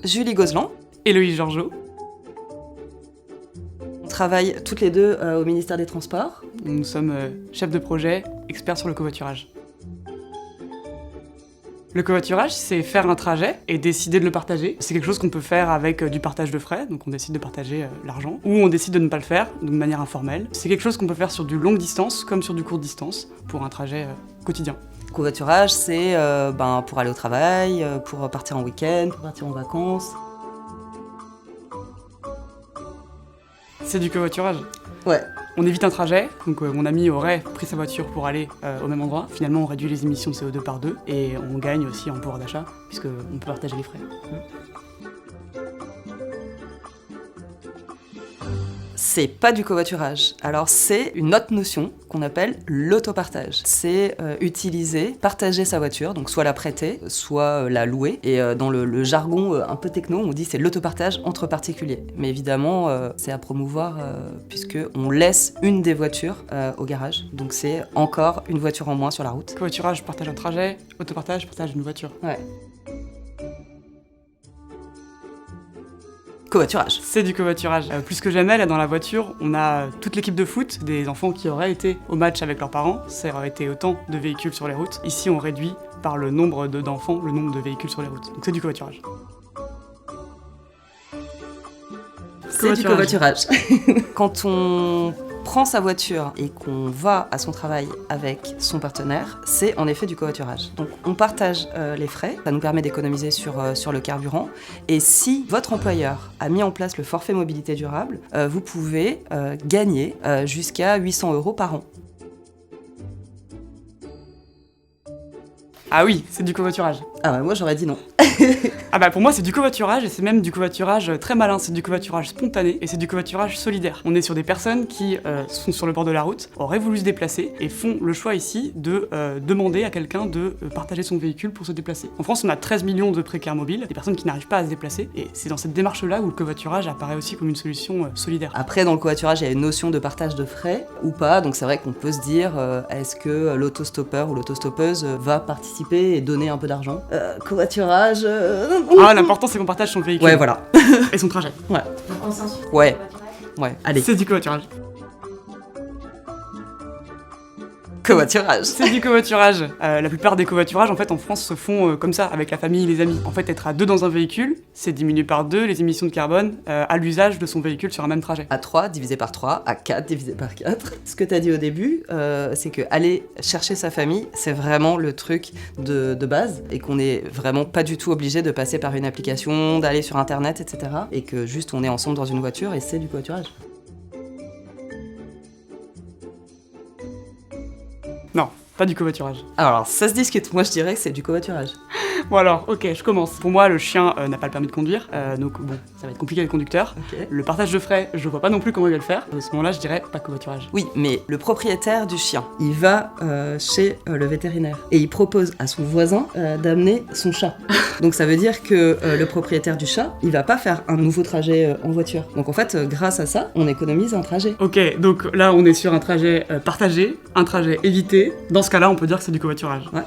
Julie Gozlan. Héloïse Georgeot. On travaille toutes les deux au ministère des Transports. Nous sommes chefs de projet, experts sur le covoiturage. Le covoiturage, c'est faire un trajet et décider de le partager. C'est quelque chose qu'on peut faire avec du partage de frais, donc on décide de partager l'argent, ou on décide de ne pas le faire, de manière informelle. C'est quelque chose qu'on peut faire sur du longue distance comme sur du courte distance, pour un trajet quotidien. Covoiturage, c'est pour aller au travail, pour partir en week-end, pour partir en vacances. C'est du covoiturage. Ouais. On évite un trajet, donc mon ami aurait pris sa voiture pour aller au même endroit. Finalement, on réduit les émissions de CO2 par 2 et on gagne aussi en pouvoir d'achat, puisqu'on peut partager les frais. C'est pas du covoiturage. Alors c'est une autre notion qu'on appelle l'autopartage. C'est partager sa voiture, donc soit la prêter, soit la louer. Et dans le jargon un peu techno, on dit c'est l'autopartage entre particuliers. Mais évidemment, c'est à promouvoir puisque on laisse une des voitures au garage. Donc c'est encore une voiture en moins sur la route. Covoiturage, partage un trajet. Autopartage, partage une voiture. Ouais. Covoiturage. C'est du covoiturage. Plus que jamais, là dans la voiture, on a toute l'équipe de foot, des enfants qui auraient été au match avec leurs parents. Ça aurait été autant de véhicules sur les routes. Ici, on réduit par le nombre d'enfants le nombre de véhicules sur les routes. Donc c'est du covoiturage. C'est du covoiturage. Quand on prend sa voiture et qu'on va à son travail avec son partenaire, c'est en effet du covoiturage. Donc on partage les frais, ça nous permet d'économiser sur le carburant. Et si votre employeur a mis en place le forfait mobilité durable, vous pouvez gagner jusqu'à 800 € par an. Ah oui, c'est du covoiturage. Ah bah moi j'aurais dit non. Ah bah pour moi c'est du covoiturage et c'est même du covoiturage très malin, c'est du covoiturage spontané et c'est du covoiturage solidaire. On est sur des personnes qui sont sur le bord de la route, auraient voulu se déplacer et font le choix ici de demander à quelqu'un de partager son véhicule pour se déplacer. En France on a 13 millions de précaires mobiles, des personnes qui n'arrivent pas à se déplacer et c'est dans cette démarche-là où le covoiturage apparaît aussi comme une solution solidaire. Après dans le covoiturage il y a une notion de partage de frais ou pas, donc c'est vrai qu'on peut se dire est-ce que l'autostoppeur ou l'autostoppeuse va participer et donner un peu d'argent. Covoiturage... Ah, l'important c'est qu'on partage son véhicule. Ouais, voilà. Et son trajet. Ouais. Le consensus. Ouais. Ouais, allez. C'est du covoiturage. Covoiturage. C'est du covoiturage. La plupart des covoiturages en fait en France se font comme ça, avec la famille et les amis. En fait, être à 2 dans un véhicule, c'est diminuer par 2 les émissions de carbone à l'usage de son véhicule sur un même trajet. À 3 divisé par 3, à 4 divisé par 4. Ce que t'as dit au début, c'est que aller chercher sa famille, c'est vraiment le truc de base et qu'on est vraiment pas du tout obligé de passer par une application, d'aller sur internet, etc. Et que juste on est ensemble dans une voiture et c'est du covoiturage. Non, pas du covoiturage. Alors ça se discute, moi je dirais que c'est du covoiturage. Bon alors, ok, je commence. Pour moi, le chien n'a pas le permis de conduire, donc bon, ça va être compliqué avec le conducteur. Ok. Le partage de frais, je vois pas non plus comment il va le faire. À ce moment-là, je dirais pas covoiturage. Oui, mais le propriétaire du chien, il va chez le vétérinaire et il propose à son voisin d'amener son chat. Donc ça veut dire que le propriétaire du chat, il va pas faire un nouveau trajet en voiture. Donc en fait, grâce à ça, on économise un trajet. Ok, donc là, on est sur un trajet partagé, un trajet évité. Dans ce cas-là, on peut dire que c'est du covoiturage. Ouais.